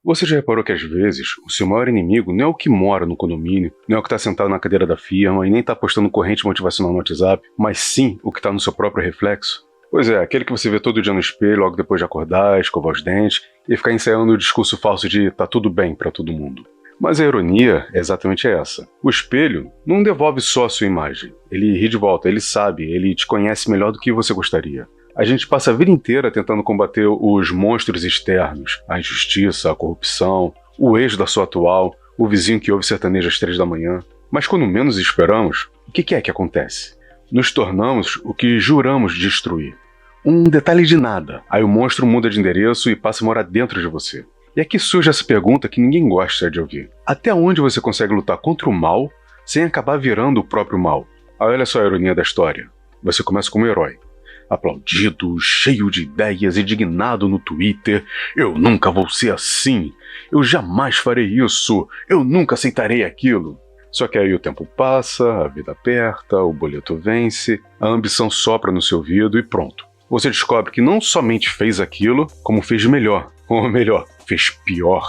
Você já reparou que às vezes o seu maior inimigo não é o que mora no condomínio, não é o que está sentado na cadeira da firma e nem está postando corrente motivacional no WhatsApp, mas sim o que está no seu próprio reflexo? Pois é, aquele que você vê todo dia no espelho logo depois de acordar, escovar os dentes e ficar ensaiando o discurso falso de tá tudo bem para todo mundo. Mas a ironia é exatamente essa. O espelho não devolve só a sua imagem. Ele ri de volta, ele sabe, ele te conhece melhor do que você gostaria. A gente passa a vida inteira tentando combater os monstros externos, a injustiça, a corrupção, o ex da sua atual, o vizinho que ouve sertanejo às 3 da manhã. Mas quando menos esperamos, o que é que acontece? Nos tornamos o que juramos destruir. Um detalhe de nada, aí o monstro muda de endereço e passa a morar dentro de você. E aqui surge essa pergunta que ninguém gosta de ouvir. Até onde você consegue lutar contra o mal sem acabar virando o próprio mal? Olha só a ironia da história. Você começa como herói, aplaudido, cheio de ideias, indignado no Twitter. Eu nunca vou ser assim. Eu jamais farei isso. Eu nunca aceitarei aquilo. Só que aí o tempo passa, a vida aperta, o boleto vence, a ambição sopra no seu ouvido e pronto. Você descobre que não somente fez aquilo, como fez melhor. Ou melhor, fez pior.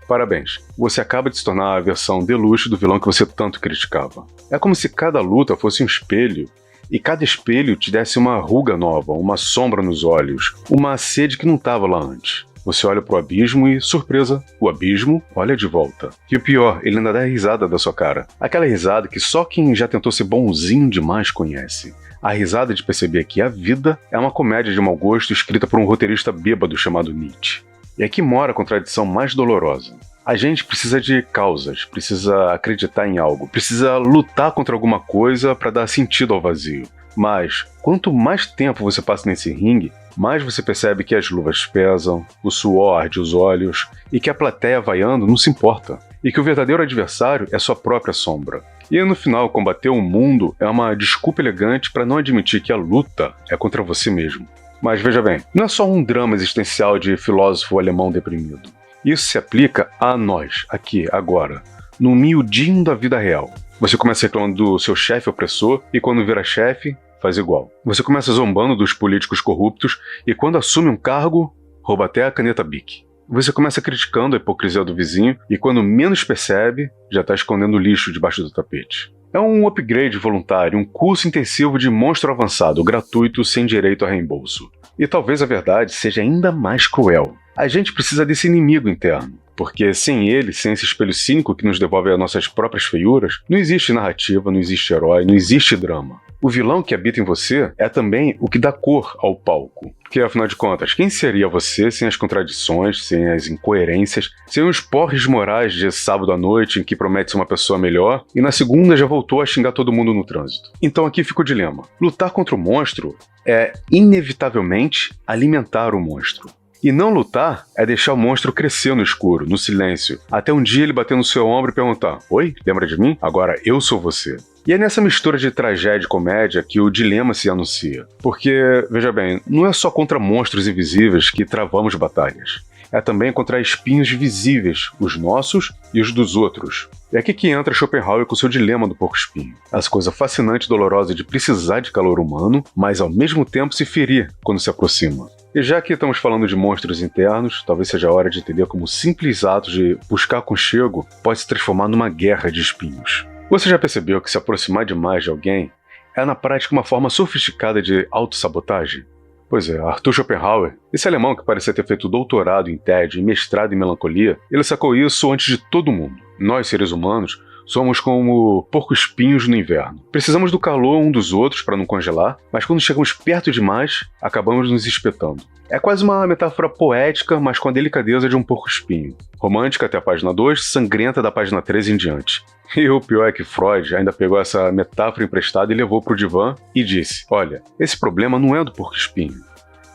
Parabéns, você acaba de se tornar a versão deluxe do vilão que você tanto criticava. É como se cada luta fosse um espelho, e cada espelho te desse uma ruga nova, uma sombra nos olhos, uma sede que não estava lá antes. Você olha pro abismo e, surpresa, o abismo olha de volta. E o pior, ele ainda dá a risada da sua cara. Aquela risada que só quem já tentou ser bonzinho demais conhece. A risada de perceber que a vida é uma comédia de mau gosto escrita por um roteirista bêbado chamado Nietzsche. E aqui mora a contradição mais dolorosa. A gente precisa de causas, precisa acreditar em algo, precisa lutar contra alguma coisa para dar sentido ao vazio. Mas, quanto mais tempo você passa nesse ringue, mais você percebe que as luvas pesam, o suor arde os olhos e que a plateia vaiando não se importa. E que o verdadeiro adversário é sua própria sombra. E no final, combater o mundo é uma desculpa elegante para não admitir que a luta é contra você mesmo. Mas veja bem, não é só um drama existencial de filósofo alemão deprimido. Isso se aplica a nós, aqui, agora, no miudinho da vida real. Você começa reclamando do seu chefe opressor e quando vira chefe, faz igual. Você começa zombando dos políticos corruptos e quando assume um cargo, rouba até a caneta Bic. Você começa criticando a hipocrisia do vizinho e quando menos percebe, já está escondendo lixo debaixo do tapete. É um upgrade voluntário, um curso intensivo de monstro avançado, gratuito, sem direito a reembolso. E talvez a verdade seja ainda mais cruel. A gente precisa desse inimigo interno, porque sem ele, sem esse espelho cínico que nos devolve as nossas próprias feiuras, não existe narrativa, não existe herói, não existe drama. O vilão que habita em você é também o que dá cor ao palco. Porque, afinal de contas, quem seria você sem as contradições, sem as incoerências, sem os porres morais de sábado à noite em que promete ser uma pessoa melhor e na segunda já voltou a xingar todo mundo no trânsito? Então aqui fica o dilema. Lutar contra o monstro é, inevitavelmente, alimentar o monstro. E não lutar é deixar o monstro crescer no escuro, no silêncio, até um dia ele bater no seu ombro e perguntar: "Oi, lembra de mim? Agora eu sou você." E é nessa mistura de tragédia e comédia que o dilema se anuncia. Porque, veja bem, não é só contra monstros invisíveis que travamos batalhas. É também contra espinhos visíveis, os nossos e os dos outros. É aqui que entra Schopenhauer com seu dilema do porco-espinho. Essa coisa fascinante e dolorosa de precisar de calor humano, mas ao mesmo tempo se ferir quando se aproxima. E já que estamos falando de monstros internos, talvez seja a hora de entender como o simples ato de buscar aconchego pode se transformar numa guerra de espinhos. Você já percebeu que se aproximar demais de alguém é na prática uma forma sofisticada de autossabotagem? Pois é, Arthur Schopenhauer, esse alemão que parecia ter feito doutorado em tédio e mestrado em melancolia, ele sacou isso antes de todo mundo. Nós, seres humanos, somos como porco-espinhos no inverno. Precisamos do calor um dos outros para não congelar, mas quando chegamos perto demais, acabamos nos espetando. É quase uma metáfora poética, mas com a delicadeza de um porco-espinho. Romântica até a página 2, sangrenta da página 3 em diante. E o pior é que Freud ainda pegou essa metáfora emprestada e levou para o divã e disse: olha, esse problema não é do porco-espinho.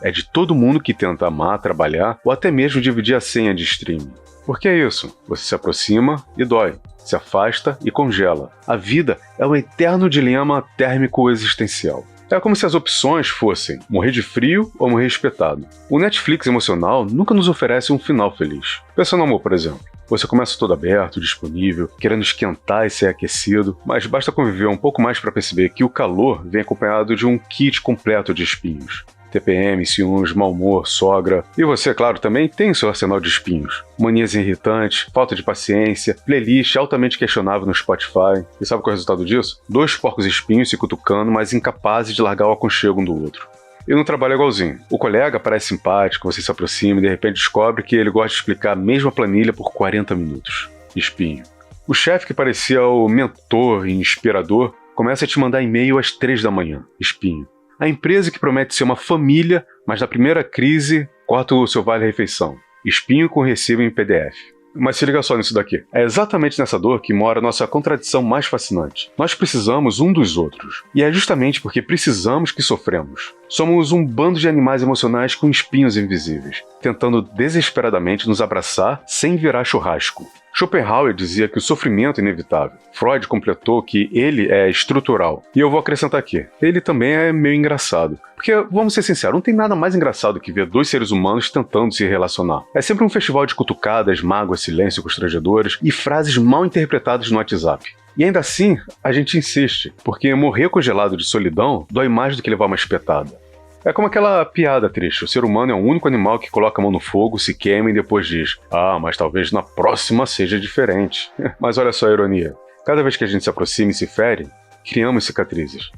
É de todo mundo que tenta amar, trabalhar ou até mesmo dividir a senha de streaming. Porque é isso, você se aproxima e dói, se afasta e congela. A vida é um eterno dilema térmico existencial. É como se as opções fossem morrer de frio ou morrer espetado. O Netflix emocional nunca nos oferece um final feliz. Pensa no amor, por exemplo. Você começa todo aberto, disponível, querendo esquentar e ser aquecido, mas basta conviver um pouco mais para perceber que o calor vem acompanhado de um kit completo de espinhos. TPM, ciúmes, mau humor, sogra. E você, claro, também tem seu arsenal de espinhos. Manias irritantes, falta de paciência, playlist altamente questionável no Spotify. E sabe qual é o resultado disso? 2 porcos espinhos se cutucando, mas incapazes de largar o aconchego um do outro. E no trabalho é igualzinho. O colega parece simpático, você se aproxima e de repente descobre que ele gosta de explicar a mesma planilha por 40 minutos. Espinho. O chefe que parecia o mentor e inspirador começa a te mandar e-mail às 3 da manhã. Espinho. A empresa que promete ser uma família, mas na primeira crise corta o seu vale-refeição. Espinho com recibo em PDF. Mas se liga só nisso daqui. É exatamente nessa dor que mora a nossa contradição mais fascinante. Nós precisamos um dos outros. E é justamente porque precisamos que sofremos. Somos um bando de animais emocionais com espinhos invisíveis, tentando desesperadamente nos abraçar sem virar churrasco. Schopenhauer dizia que o sofrimento é inevitável. Freud completou que ele é estrutural. E eu vou acrescentar aqui, ele também é meio engraçado. Porque, vamos ser sinceros, não tem nada mais engraçado que ver 2 seres humanos tentando se relacionar. É sempre um festival de cutucadas, mágoas, silêncio constrangedores e frases mal interpretadas no WhatsApp. E ainda assim, a gente insiste, porque morrer congelado de solidão dói mais do que levar uma espetada. É como aquela piada triste, o ser humano é o único animal que coloca a mão no fogo, se queima e depois diz: "Ah, mas talvez na próxima seja diferente." Mas olha só a ironia, cada vez que a gente se aproxima e se fere, criamos cicatrizes.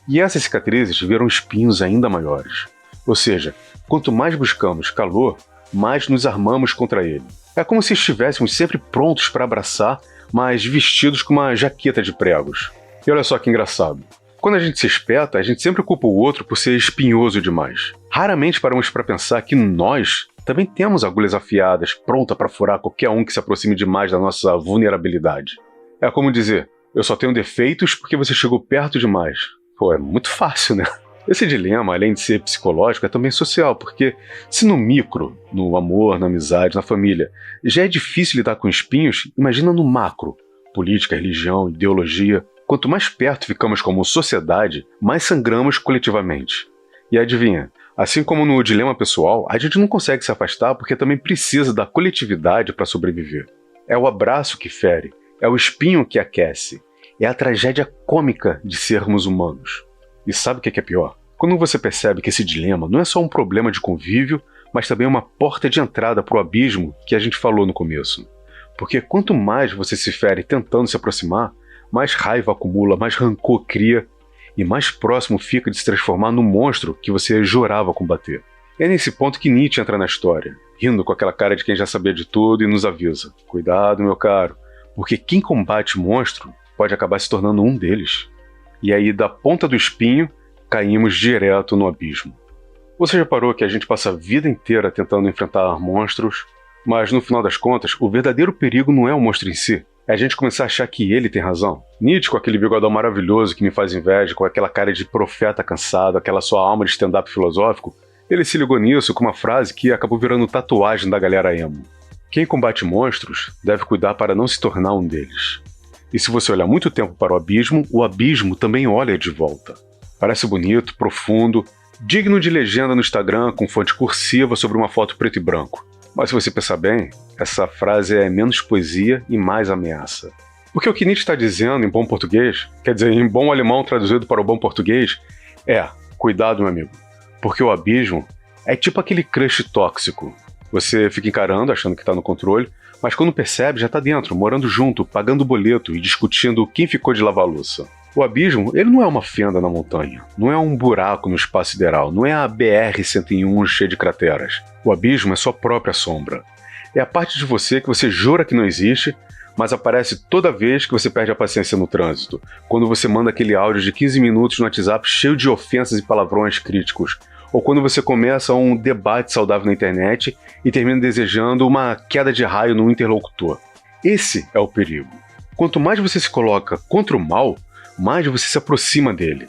E essas cicatrizes viram espinhos ainda maiores. Ou seja, quanto mais buscamos calor, mais nos armamos contra ele. É como se estivéssemos sempre prontos para abraçar, mas vestidos com uma jaqueta de pregos. E olha só que engraçado. Quando a gente se espeta, a gente sempre culpa o outro por ser espinhoso demais. Raramente paramos para pensar que nós também temos agulhas afiadas, pronta para furar qualquer um que se aproxime demais da nossa vulnerabilidade. É como dizer: eu só tenho defeitos porque você chegou perto demais. Pô, é muito fácil, né? Esse dilema, além de ser psicológico, é também social, porque se no micro, no amor, na amizade, na família, já é difícil lidar com espinhos, imagina no macro. Política, religião, ideologia. Quanto mais perto ficamos como sociedade, mais sangramos coletivamente. E adivinha, assim como no dilema pessoal, a gente não consegue se afastar porque também precisa da coletividade para sobreviver. É o abraço que fere, é o espinho que aquece, é a tragédia cômica de sermos humanos. E sabe o que é pior? Quando você percebe que esse dilema não é só um problema de convívio, mas também uma porta de entrada para o abismo que a gente falou no começo. Porque quanto mais você se fere tentando se aproximar, mais raiva acumula, mais rancor cria e mais próximo fica de se transformar no monstro que você jurava combater. É nesse ponto que Nietzsche entra na história, rindo com aquela cara de quem já sabia de tudo e nos avisa: cuidado, meu caro, porque quem combate monstro pode acabar se tornando um deles. E aí, da ponta do espinho, caímos direto no abismo. Você já parou que a gente passa a vida inteira tentando enfrentar monstros, mas no final das contas, o verdadeiro perigo não é o monstro em si, é a gente começar a achar que ele tem razão. Nietzsche, com aquele bigodão maravilhoso que me faz inveja, com aquela cara de profeta cansado, aquela sua alma de stand-up filosófico, ele se ligou nisso com uma frase que acabou virando tatuagem da galera emo. Quem combate monstros deve cuidar para não se tornar um deles. E se você olhar muito tempo para o abismo também olha de volta. Parece bonito, profundo, digno de legenda no Instagram com fonte cursiva sobre uma foto preto e branco. Mas se você pensar bem, essa frase é menos poesia e mais ameaça. Porque o que Nietzsche está dizendo em bom português, quer dizer, em bom alemão traduzido para o bom português, é: cuidado, meu amigo, porque o abismo é tipo aquele crush tóxico. Você fica encarando, achando que está no controle, mas quando percebe já está dentro, morando junto, pagando boleto e discutindo quem ficou de lavar a louça. O abismo, ele não é uma fenda na montanha, não é um buraco no espaço sideral, não é a BR-101 cheia de crateras. O abismo é sua própria sombra. É a parte de você que você jura que não existe, mas aparece toda vez que você perde a paciência no trânsito, quando você manda aquele áudio de 15 minutos no WhatsApp cheio de ofensas e palavrões críticos, ou quando você começa um debate saudável na internet e termina desejando uma queda de raio no interlocutor. Esse é o perigo. Quanto mais você se coloca contra o mal, mais você se aproxima dele.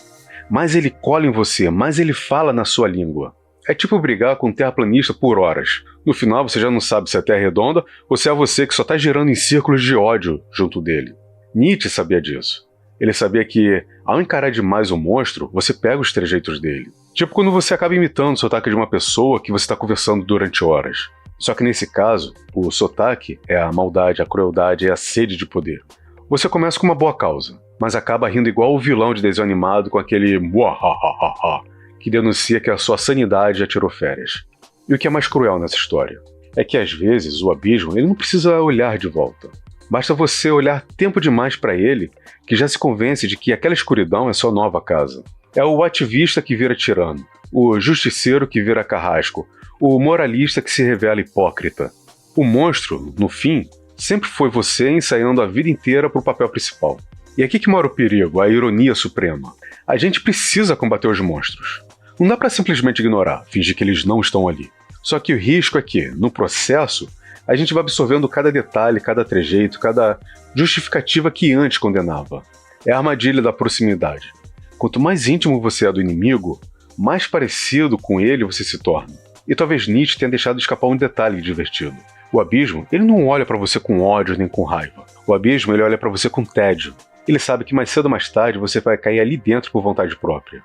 Mais ele cola em você, mais ele fala na sua língua. É tipo brigar com um terraplanista por horas. No final você já não sabe se a Terra é redonda ou se é você que só está girando em círculos de ódio junto dele. Nietzsche sabia disso. Ele sabia que, ao encarar demais o monstro, você pega os trejeitos dele. Tipo quando você acaba imitando o sotaque de uma pessoa que você está conversando durante horas. Só que nesse caso, o sotaque é a maldade, a crueldade e a sede de poder. Você começa com uma boa causa, mas acaba rindo igual o vilão de desenho animado com aquele muahahaha, que denuncia que a sua sanidade já tirou férias. E o que é mais cruel nessa história é que, às vezes, o abismo ele não precisa olhar de volta. Basta você olhar tempo demais para ele que já se convence de que aquela escuridão é sua nova casa. É o ativista que vira tirano, o justiceiro que vira carrasco, o moralista que se revela hipócrita. O monstro, no fim, sempre foi você ensaiando a vida inteira para o papel principal. E aqui que mora o perigo, a ironia suprema. A gente precisa combater os monstros. Não dá para simplesmente ignorar, fingir que eles não estão ali. Só que o risco é que, no processo, a gente vai absorvendo cada detalhe, cada trejeito, cada justificativa que antes condenava. É a armadilha da proximidade. Quanto mais íntimo você é do inimigo, mais parecido com ele você se torna. E talvez Nietzsche tenha deixado escapar um detalhe divertido. O abismo, ele não olha para você com ódio nem com raiva. O abismo, ele olha para você com tédio. Ele sabe que mais cedo ou mais tarde você vai cair ali dentro por vontade própria.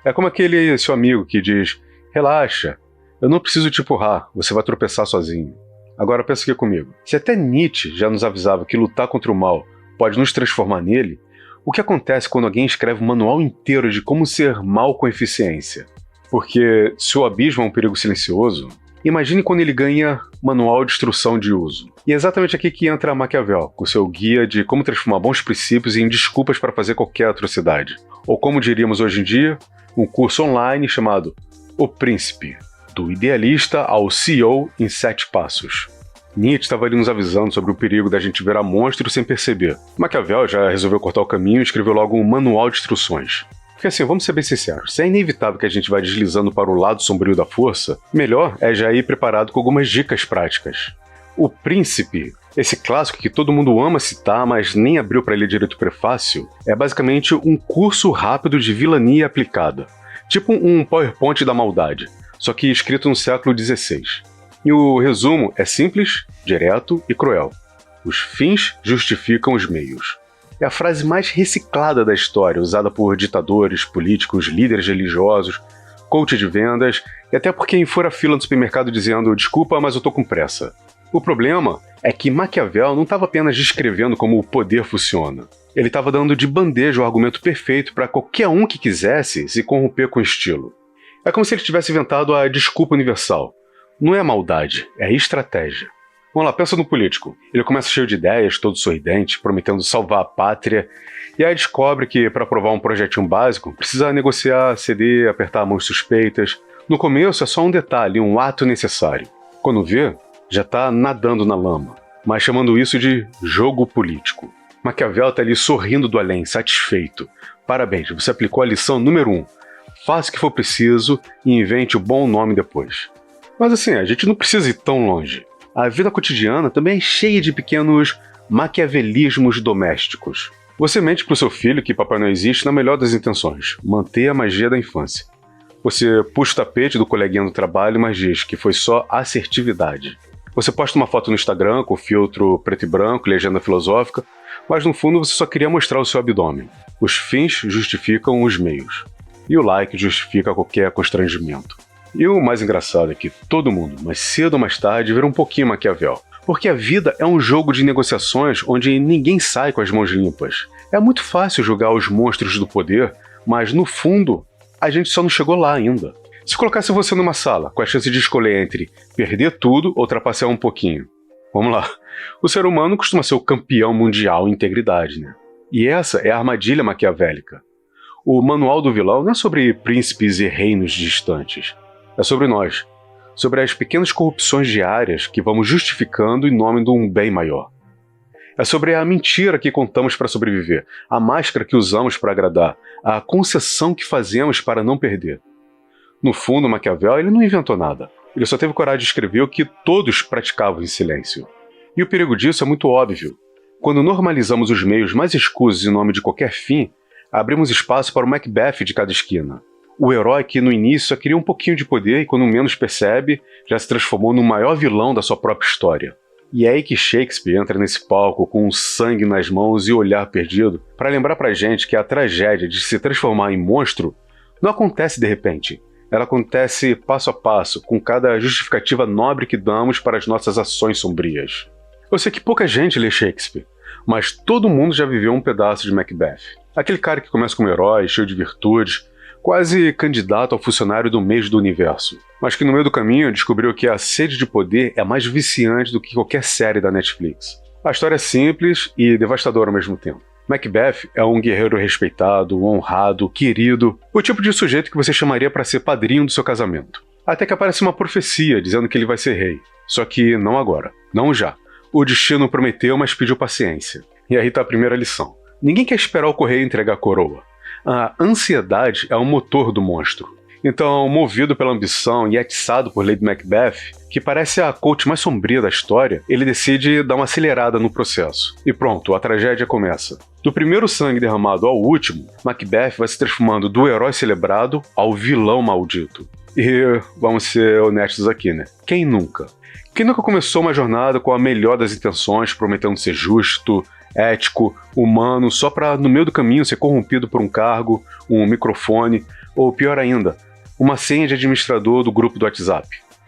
É como aquele seu amigo que diz: relaxa, eu não preciso te empurrar, você vai tropeçar sozinho. Agora pensa aqui comigo. Se até Nietzsche já nos avisava que lutar contra o mal pode nos transformar nele, o que acontece quando alguém escreve um manual inteiro de como ser mal com eficiência? Porque se o abismo é um perigo silencioso, imagine quando ele ganha manual de instrução de uso. E é exatamente aqui que entra Maquiavel, com seu guia de como transformar bons princípios em desculpas para fazer qualquer atrocidade. Ou como diríamos hoje em dia, um curso online chamado O Príncipe, do idealista ao CEO em 7 passos. Nietzsche estava ali nos avisando sobre o perigo da gente virar monstro sem perceber. Maquiavel já resolveu cortar o caminho e escreveu logo um manual de instruções. Porque assim, vamos ser bem sinceros, se é inevitável que a gente vá deslizando para o lado sombrio da força, melhor é já ir preparado com algumas dicas práticas. O Príncipe, esse clássico que todo mundo ama citar, mas nem abriu para ler direito o prefácio, é basicamente um curso rápido de vilania aplicada. Tipo um PowerPoint da maldade, só que escrito no século XVI. E o resumo é simples, direto e cruel. Os fins justificam os meios. É a frase mais reciclada da história, usada por ditadores, políticos, líderes religiosos, coach de vendas e até por quem fura a fila no supermercado dizendo desculpa, mas eu tô com pressa. O problema é que Maquiavel não estava apenas descrevendo como o poder funciona. Ele estava dando de bandeja o argumento perfeito para qualquer um que quisesse se corromper com estilo. É como se ele tivesse inventado a desculpa universal. Não é maldade, é estratégia. Vamos lá, pensa no político. Ele começa cheio de ideias, todo sorridente, prometendo salvar a pátria, e aí descobre que, para aprovar um projetinho básico, precisa negociar, ceder, apertar mãos suspeitas. No começo é só um detalhe, um ato necessário. Quando vê, já está nadando na lama, mas chamando isso de jogo político. Maquiavel está ali sorrindo do além, satisfeito. Parabéns, você aplicou a lição número 1. Faça o que for preciso e invente o bom nome depois. Mas assim, a gente não precisa ir tão longe. A vida cotidiana também é cheia de pequenos maquiavelismos domésticos. Você mente pro seu filho que papai não existe na melhor das intenções, manter a magia da infância. Você puxa o tapete do coleguinha do trabalho, mas diz que foi só assertividade. Você posta uma foto no Instagram com filtro preto e branco, legenda filosófica, mas no fundo você só queria mostrar o seu abdômen. Os fins justificam os meios. E o like justifica qualquer constrangimento. E o mais engraçado é que todo mundo, mais cedo ou mais tarde, vira um pouquinho Maquiavel. Porque a vida é um jogo de negociações onde ninguém sai com as mãos limpas. É muito fácil julgar os monstros do poder, mas no fundo, a gente só não chegou lá ainda. Se colocasse você numa sala, com a chance de escolher entre perder tudo ou trapacear um pouquinho. Vamos lá. O ser humano costuma ser o campeão mundial em integridade, né? E essa é a armadilha maquiavélica. O manual do vilão não é sobre príncipes e reinos distantes. É sobre nós. Sobre as pequenas corrupções diárias que vamos justificando em nome de um bem maior. É sobre a mentira que contamos para sobreviver, a máscara que usamos para agradar, a concessão que fazemos para não perder. No fundo, Maquiavel ele não inventou nada. Ele só teve coragem de escrever o que todos praticavam em silêncio. E o perigo disso é muito óbvio. Quando normalizamos os meios mais escusos em nome de qualquer fim, abrimos espaço para o Macbeth de cada esquina. O herói que no início só queria um pouquinho de poder e quando menos percebe, já se transformou no maior vilão da sua própria história. E é aí que Shakespeare entra nesse palco com o sangue nas mãos e o olhar perdido para lembrar pra gente que a tragédia de se transformar em monstro não acontece de repente. Ela acontece passo a passo, com cada justificativa nobre que damos para as nossas ações sombrias. Eu sei que pouca gente lê Shakespeare, mas todo mundo já viveu um pedaço de Macbeth. Aquele cara que começa como herói, cheio de virtudes, quase candidato ao funcionário do mês do universo, mas que no meio do caminho descobriu que a sede de poder é mais viciante do que qualquer série da Netflix. A história é simples e devastadora ao mesmo tempo. Macbeth é um guerreiro respeitado, honrado, querido, o tipo de sujeito que você chamaria para ser padrinho do seu casamento. Até que aparece uma profecia dizendo que ele vai ser rei. Só que não agora, não já. O destino prometeu, mas pediu paciência. E aí tá a primeira lição. Ninguém quer esperar o correio entregar a coroa. A ansiedade é o motor do monstro. Então, movido pela ambição e atiçado por Lady Macbeth, que parece a coach mais sombria da história, ele decide dar uma acelerada no processo. E pronto, a tragédia começa. Do primeiro sangue derramado ao último, Macbeth vai se transformando do herói celebrado ao vilão maldito. E vamos ser honestos aqui, né? Quem nunca? Quem nunca começou uma jornada com a melhor das intenções, prometendo ser justo, ético, humano, só para no meio do caminho ser corrompido por um cargo, um microfone, ou pior ainda, uma senha de administrador do grupo do WhatsApp?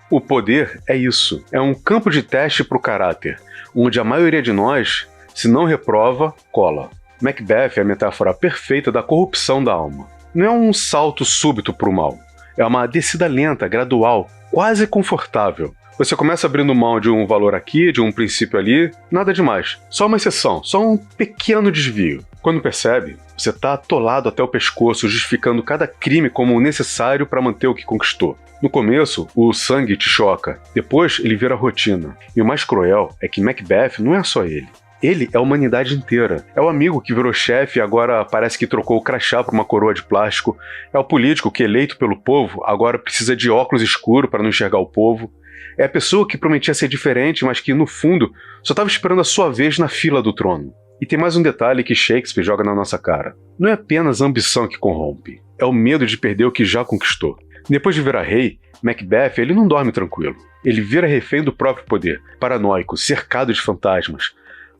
O poder é isso, é um campo de teste para o caráter, onde a maioria de nós, se não reprova, cola. Macbeth é a metáfora perfeita da corrupção da alma. Não é um salto súbito para o mal, é uma descida lenta, gradual, quase confortável. Você começa abrindo mão de um valor aqui, de um princípio ali, nada demais. Só uma exceção, só um pequeno desvio. Quando percebe, você está atolado até o pescoço, justificando cada crime como necessário para manter o que conquistou. No começo, o sangue te choca, depois ele vira rotina. E o mais cruel é que Macbeth não é só ele. Ele é a humanidade inteira. É o amigo que virou chefe e agora parece que trocou o crachá por uma coroa de plástico. É o político que, eleito pelo povo, agora precisa de óculos escuros para não enxergar o povo. É a pessoa que prometia ser diferente, mas que, no fundo, só estava esperando a sua vez na fila do trono. E tem mais um detalhe que Shakespeare joga na nossa cara. Não é apenas a ambição que corrompe, é o medo de perder o que já conquistou. Depois de virar rei, Macbeth ele não dorme tranquilo. Ele vira refém do próprio poder, paranoico, cercado de fantasmas.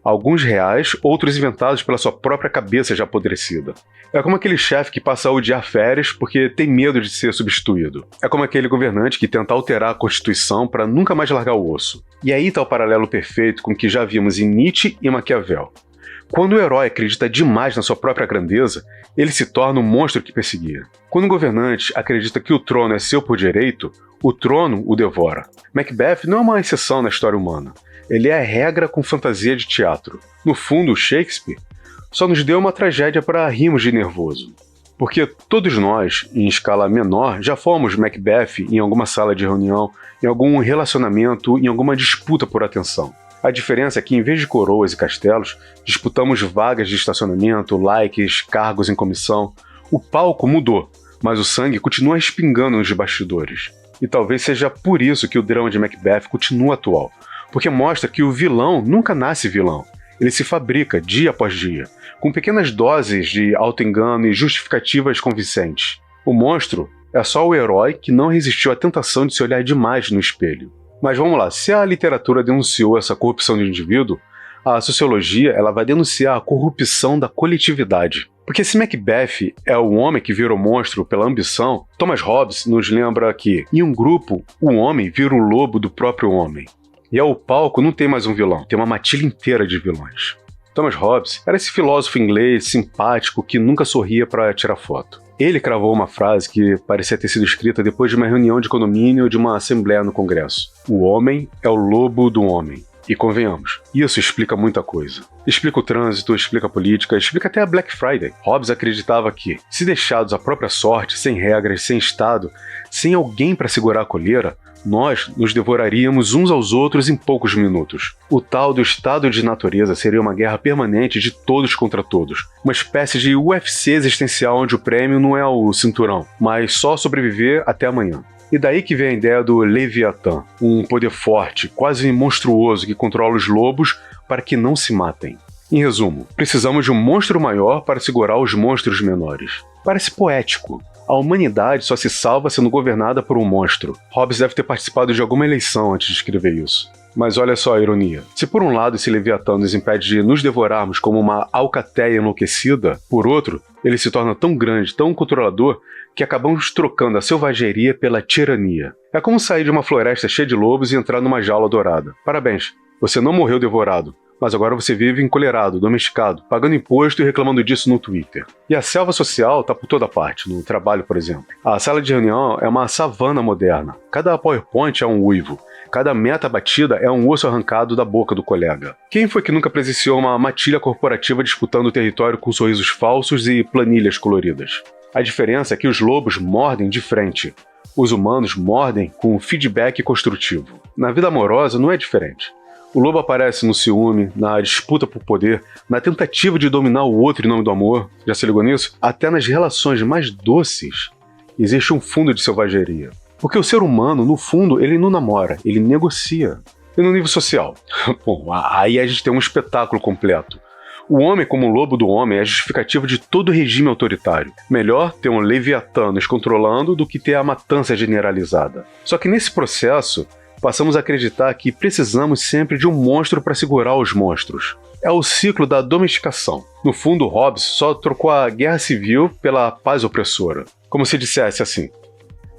Alguns reais, outros inventados pela sua própria cabeça já apodrecida. É como aquele chefe que passa a odiar férias porque tem medo de ser substituído. É como aquele governante que tenta alterar a Constituição para nunca mais largar o osso. E aí está o paralelo perfeito com o que já vimos em Nietzsche e Maquiavel. Quando o herói acredita demais na sua própria grandeza, ele se torna o monstro que perseguia. Quando o governante acredita que o trono é seu por direito, o trono o devora. Macbeth não é uma exceção na história humana. Ele é a regra com fantasia de teatro. No fundo, Shakespeare só nos deu uma tragédia para rirmos de nervoso. Porque todos nós, em escala menor, já fomos Macbeth em alguma sala de reunião, em algum relacionamento, em alguma disputa por atenção. A diferença é que, em vez de coroas e castelos, disputamos vagas de estacionamento, likes, cargos em comissão. O palco mudou, mas o sangue continua respingando nos bastidores. E talvez seja por isso que o drama de Macbeth continua atual. Porque mostra que o vilão nunca nasce vilão. Ele se fabrica dia após dia, com pequenas doses de auto-engano e justificativas convincentes. O monstro é só o herói que não resistiu à tentação de se olhar demais no espelho. Mas vamos lá, se a literatura denunciou essa corrupção do indivíduo, a sociologia ela vai denunciar a corrupção da coletividade. Porque se Macbeth é o homem que vira o monstro pela ambição, Thomas Hobbes nos lembra que, em um grupo, o homem vira o lobo do próprio homem. E ao palco não tem mais um vilão, tem uma matilha inteira de vilões. Thomas Hobbes era esse filósofo inglês simpático que nunca sorria para tirar foto. Ele cravou uma frase que parecia ter sido escrita depois de uma reunião de condomínio ou de uma assembleia no Congresso. O homem é o lobo do homem. E convenhamos, isso explica muita coisa. Explica o trânsito, explica a política, explica até a Black Friday. Hobbes acreditava que, se deixados à própria sorte, sem regras, sem Estado, sem alguém para segurar a coleira, nós nos devoraríamos uns aos outros em poucos minutos. O tal do estado de natureza seria uma guerra permanente de todos contra todos. Uma espécie de UFC existencial onde o prêmio não é o cinturão, mas só sobreviver até amanhã. E daí que vem a ideia do Leviatã, um poder forte, quase monstruoso que controla os lobos para que não se matem. Em resumo, precisamos de um monstro maior para segurar os monstros menores. Parece poético. A humanidade só se salva sendo governada por um monstro. Hobbes deve ter participado de alguma eleição antes de escrever isso. Mas olha só a ironia. Se por um lado esse Leviatã nos impede de nos devorarmos como uma alcateia enlouquecida, por outro, ele se torna tão grande, tão controlador, que acabamos trocando a selvageria pela tirania. É como sair de uma floresta cheia de lobos e entrar numa jaula dourada. Parabéns, você não morreu devorado, Mas agora você vive encolherado, domesticado, pagando imposto e reclamando disso no Twitter. E a selva social está por toda parte, no trabalho, por exemplo. A sala de reunião é uma savana moderna. Cada PowerPoint é um uivo. Cada meta batida é um osso arrancado da boca do colega. Quem foi que nunca presenciou uma matilha corporativa disputando o território com sorrisos falsos e planilhas coloridas? A diferença é que os lobos mordem de frente. Os humanos mordem com feedback construtivo. Na vida amorosa não é diferente. O lobo aparece no ciúme, na disputa por poder, na tentativa de dominar o outro em nome do amor. Já se ligou nisso? Até nas relações mais doces existe um fundo de selvageria. Porque o ser humano, no fundo, ele não namora, ele negocia. E no nível social? Bom, aí a gente tem um espetáculo completo. O homem como lobo do homem é a justificativa de todo regime autoritário. Melhor ter um Leviatã nos controlando do que ter a matança generalizada. Só que nesse processo, passamos a acreditar que precisamos sempre de um monstro para segurar os monstros. É o ciclo da domesticação. No fundo, Hobbes só trocou a guerra civil pela paz opressora. Como se dissesse assim: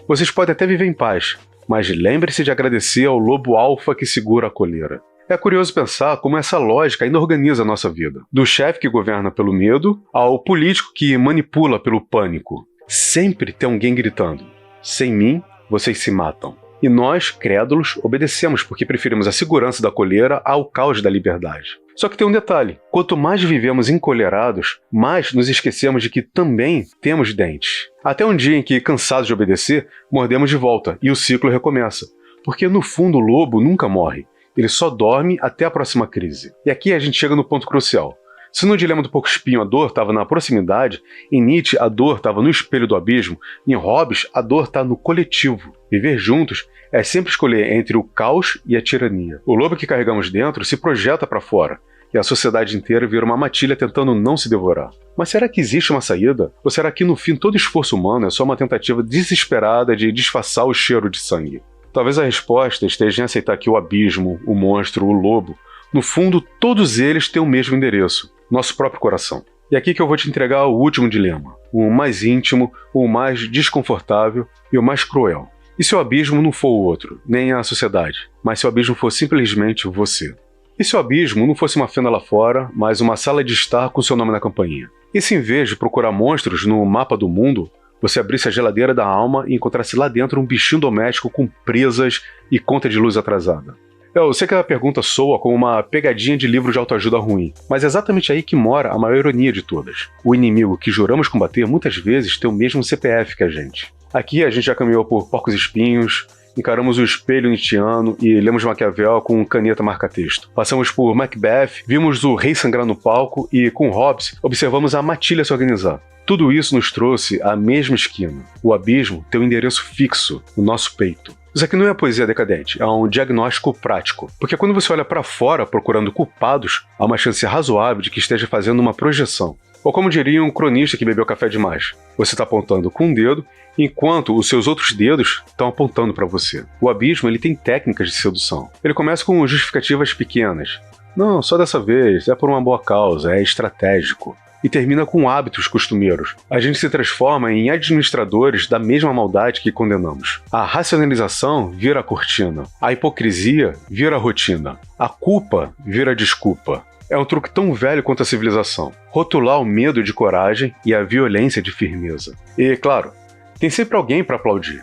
vocês podem até viver em paz, mas lembre-se de agradecer ao lobo alfa que segura a coleira. É curioso pensar como essa lógica ainda organiza a nossa vida. Do chefe que governa pelo medo, ao político que manipula pelo pânico. Sempre tem alguém gritando: sem mim, vocês se matam. E nós, crédulos, obedecemos porque preferimos a segurança da coleira ao caos da liberdade. Só que tem um detalhe: quanto mais vivemos encolherados, mais nos esquecemos de que também temos dentes. Até um dia em que, cansados de obedecer, mordemos de volta e o ciclo recomeça. Porque no fundo o lobo nunca morre, ele só dorme até a próxima crise. E aqui a gente chega no ponto crucial. Se no dilema do porco espinho a dor estava na proximidade, em Nietzsche a dor estava no espelho do abismo, em Hobbes a dor está no coletivo. Viver juntos é sempre escolher entre o caos e a tirania. O lobo que carregamos dentro se projeta para fora, e a sociedade inteira vira uma matilha tentando não se devorar. Mas será que existe uma saída? Ou será que no fim todo esforço humano é só uma tentativa desesperada de disfarçar o cheiro de sangue? Talvez a resposta esteja em aceitar que o abismo, o monstro, o lobo, no fundo todos eles têm o mesmo endereço: nosso próprio coração. E aqui que eu vou te entregar o último dilema, o mais íntimo, o mais desconfortável e o mais cruel. E se o abismo não for o outro, nem a sociedade, mas se o abismo for simplesmente você? E se o abismo não fosse uma fenda lá fora, mas uma sala de estar com seu nome na campainha? E se em vez de procurar monstros no mapa do mundo, você abrisse a geladeira da alma e encontrasse lá dentro um bichinho doméstico com presas e conta de luz atrasada? Eu sei que a pergunta soa como uma pegadinha de livro de autoajuda ruim, mas é exatamente aí que mora a maior ironia de todas. O inimigo que juramos combater muitas vezes tem o mesmo CPF que a gente. Aqui a gente já caminhou por porcos espinhos, encaramos o espelho nietzschiano e lemos Maquiavel com caneta marca-texto. Passamos por Macbeth, vimos o rei sangrar no palco e, com Hobbes, observamos a matilha se organizar. Tudo isso nos trouxe à mesma esquina. O abismo tem um endereço fixo, o nosso peito. Isso aqui não é poesia decadente, é um diagnóstico prático. Porque quando você olha para fora procurando culpados, há uma chance razoável de que esteja fazendo uma projeção. Ou como diria um cronista que bebeu café demais, você está apontando com um dedo, enquanto os seus outros dedos estão apontando para você. O abismo ele tem técnicas de sedução. Ele começa com justificativas pequenas. Não, só dessa vez, é por uma boa causa, é estratégico. E termina com hábitos costumeiros. A gente se transforma em administradores da mesma maldade que condenamos. A racionalização vira a cortina. A hipocrisia vira a rotina. A culpa vira a desculpa. É um truque tão velho quanto a civilização. Rotular o medo de coragem e a violência de firmeza. E, claro, tem sempre alguém para aplaudir.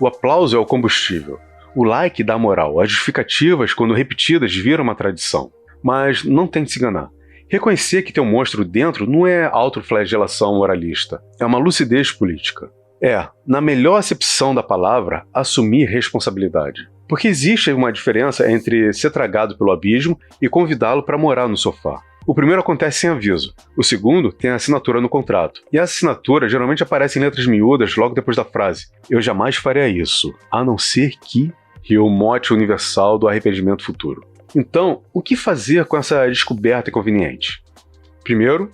O aplauso é o combustível. O like dá moral. As justificativas, quando repetidas, viram uma tradição. Mas não tente se enganar. Reconhecer que tem um monstro dentro não é autoflagelação moralista, é uma lucidez política. É, na melhor acepção da palavra, assumir responsabilidade. Porque existe uma diferença entre ser tragado pelo abismo e convidá-lo para morar no sofá. O primeiro acontece sem aviso, o segundo tem a assinatura no contrato. E a assinatura geralmente aparece em letras miúdas logo depois da frase: eu jamais faria isso, a não ser que... e o mote universal do arrependimento futuro. Então, o que fazer com essa descoberta inconveniente? Primeiro,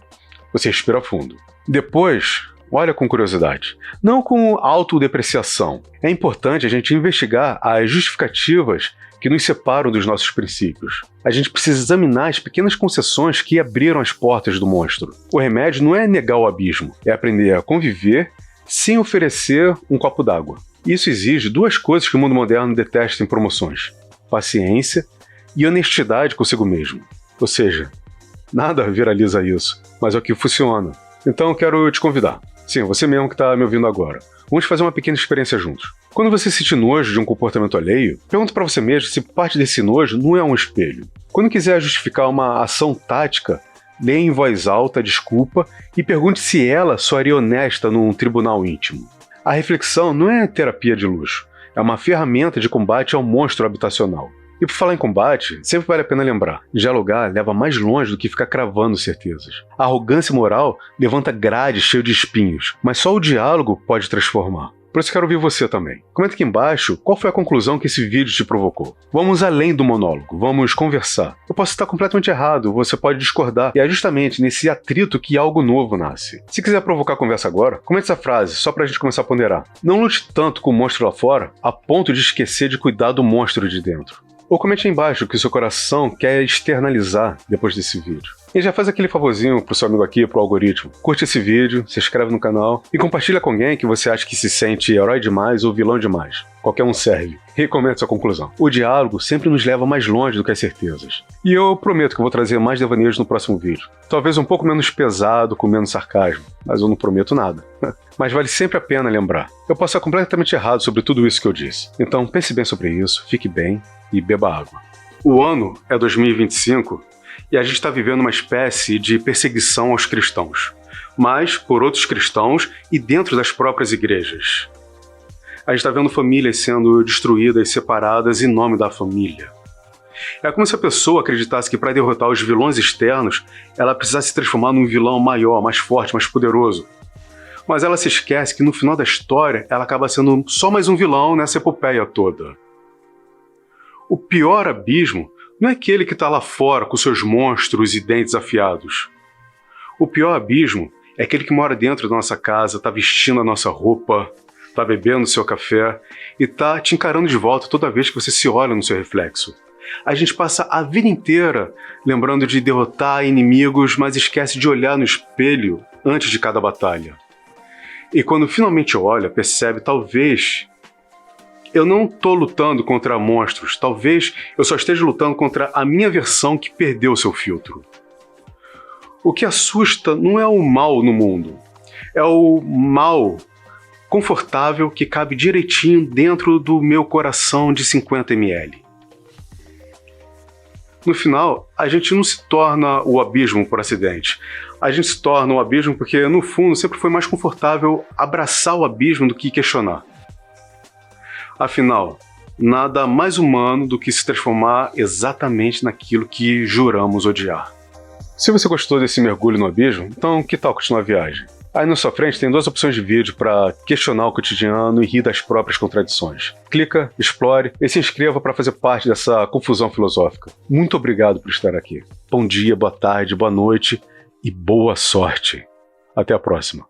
você respira fundo. Depois, olha com curiosidade. Não com autodepreciação. É importante a gente investigar as justificativas que nos separam dos nossos princípios. A gente precisa examinar as pequenas concessões que abriram as portas do monstro. O remédio não é negar o abismo, é aprender a conviver sem oferecer um copo d'água. Isso exige duas coisas que o mundo moderno detesta em promoções: paciência e honestidade consigo mesmo. Ou seja, nada viraliza isso, mas é o que funciona. Então eu quero te convidar. Sim, você mesmo que está me ouvindo agora. Vamos fazer uma pequena experiência juntos. Quando você sentir nojo de um comportamento alheio, pergunta para você mesmo se parte desse nojo não é um espelho. Quando quiser justificar uma ação tática, leia em voz alta a desculpa e pergunte se ela soaria honesta num tribunal íntimo. A reflexão não é terapia de luxo, é uma ferramenta de combate ao monstro habitacional. E por falar em combate, sempre vale a pena lembrar, dialogar leva mais longe do que ficar cravando certezas. A arrogância moral levanta grades cheias de espinhos, mas só o diálogo pode transformar. Por isso quero ouvir você também. Comenta aqui embaixo qual foi a conclusão que esse vídeo te provocou. Vamos além do monólogo, vamos conversar. Eu posso estar completamente errado, você pode discordar, e é justamente nesse atrito que algo novo nasce. Se quiser provocar a conversa agora, comente essa frase, só pra gente começar a ponderar. Não lute tanto com o monstro lá fora, a ponto de esquecer de cuidar do monstro de dentro. Ou comente aí embaixo o que o seu coração quer externalizar depois desse vídeo. E já faz aquele favorzinho pro seu amigo aqui, pro algoritmo. Curte esse vídeo, se inscreve no canal e compartilha com alguém que você acha que se sente herói demais ou vilão demais. Qualquer um serve. E comente sua conclusão. O diálogo sempre nos leva mais longe do que as certezas. E eu prometo que eu vou trazer mais devaneios no próximo vídeo. Talvez um pouco menos pesado, com menos sarcasmo, mas eu não prometo nada. Mas vale sempre a pena lembrar. Eu posso estar completamente errado sobre tudo isso que eu disse. Então pense bem sobre isso, fique bem e beba água. O ano é 2025 e a gente está vivendo uma espécie de perseguição aos cristãos, mas por outros cristãos e dentro das próprias igrejas. A gente está vendo famílias sendo destruídas, separadas em nome da família. É como se a pessoa acreditasse que para derrotar os vilões externos, ela precisasse se transformar num vilão maior, mais forte, mais poderoso. Mas ela se esquece que no final da história, ela acaba sendo só mais um vilão nessa epopeia toda. O pior abismo não é aquele que está lá fora com seus monstros e dentes afiados. O pior abismo é aquele que mora dentro da nossa casa, está vestindo a nossa roupa, está bebendo seu café e está te encarando de volta toda vez que você se olha no seu reflexo. A gente passa a vida inteira lembrando de derrotar inimigos, mas esquece de olhar no espelho antes de cada batalha. E quando finalmente olha, percebe, talvez eu não estou lutando contra monstros, talvez eu só esteja lutando contra a minha versão que perdeu seu filtro. O que assusta não é o mal no mundo, é o mal confortável que cabe direitinho dentro do meu coração de 50 ml. No final, a gente não se torna o abismo por acidente. A gente se torna o abismo porque, no fundo, sempre foi mais confortável abraçar o abismo do que questionar. Afinal, nada mais humano do que se transformar exatamente naquilo que juramos odiar. Se você gostou desse mergulho no abismo, então que tal continuar a viagem? Aí na sua frente tem duas opções de vídeo para questionar o cotidiano e rir das próprias contradições. Clica, explore e se inscreva para fazer parte dessa confusão filosófica. Muito obrigado por estar aqui. Bom dia, boa tarde, boa noite e boa sorte. Até a próxima.